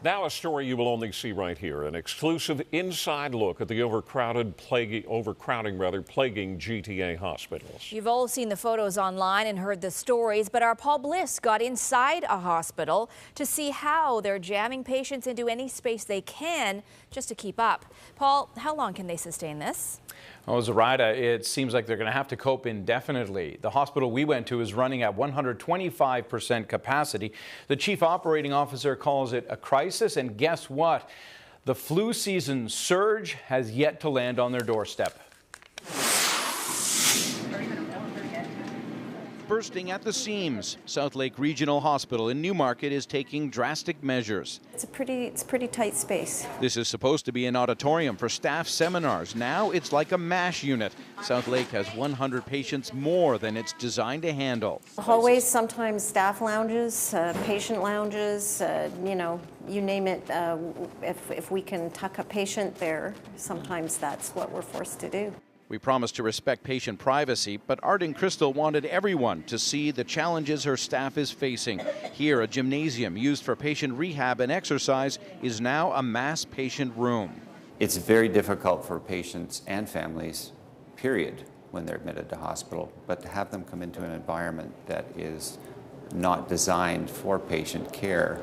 Now a story you will only see right here, an exclusive inside look at the overcrowding plaguing GTA hospitals. You've all seen the photos online and heard the stories, but our Paul Bliss got inside a hospital to see how they're jamming patients into any space they can just to keep up. Paul, how long can they sustain this? Well, Zoraida, it seems like they're going to have to cope indefinitely. The hospital we went to is running at 125% capacity. The chief operating officer calls it a crisis, and guess what? The flu season surge has yet to land on their doorstep. Bursting at the seams, South Lake Regional Hospital in Newmarket is taking drastic measures. It's a pretty tight space. This is supposed to be an auditorium for staff seminars. Now it's like a MASH unit. South Lake has 100 patients more than it's designed to handle. Hallways, sometimes staff lounges, patient lounges, you name it. If we can tuck a patient there, sometimes that's what we're forced to do. We promised to respect patient privacy, but Art and Crystal wanted everyone to see the challenges her staff is facing. Here, a gymnasium used for patient rehab and exercise is now a mass patient room. It's very difficult for patients and families, period, when they're admitted to hospital, but to have them come into an environment that is not designed for patient care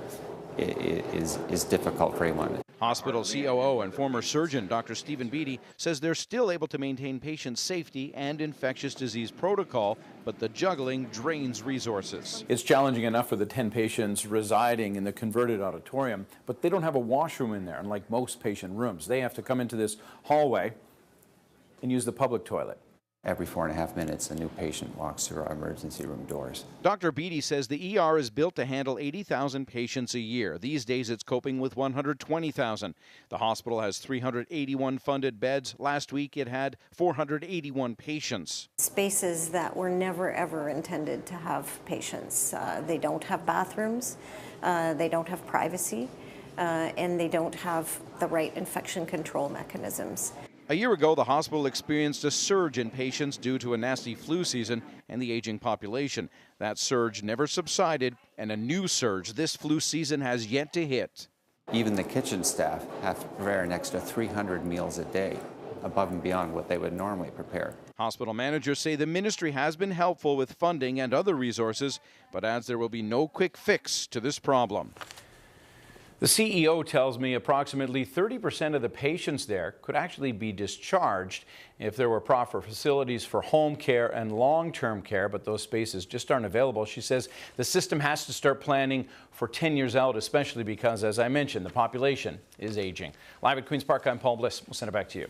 is difficult for anyone. Hospital COO and former surgeon Dr. Stephen Beattie says they're still able to maintain patient safety and infectious disease protocol, but the juggling drains resources. It's challenging enough for the 10 patients residing in the converted auditorium, but they don't have a washroom in there, unlike most patient rooms. They have to come into this hallway and use the public toilet. Every 4.5 minutes, a new patient walks through our emergency room doors. Dr. Beattie says the ER is built to handle 80,000 patients a year. These days it's coping with 120,000. The hospital has 381 funded beds. Last week it had 481 patients. Spaces that were never ever intended to have patients. They don't have bathrooms, they don't have privacy, and they don't have the right infection control mechanisms. A year ago, the hospital experienced a surge in patients due to a nasty flu season and the aging population. That surge never subsided, and a new surge this flu season has yet to hit. Even the kitchen staff have to prepare an extra 300 meals a day, above and beyond what they would normally prepare. Hospital managers say the ministry has been helpful with funding and other resources, but adds there will be no quick fix to this problem. The CEO tells me approximately 30% of the patients there could actually be discharged if there were proper facilities for home care and long-term care, but those spaces just aren't available. She says the system has to start planning for 10 years out, especially because, as I mentioned, the population is aging. Live at Queen's Park, I'm Paul Bliss. We'll send it back to you.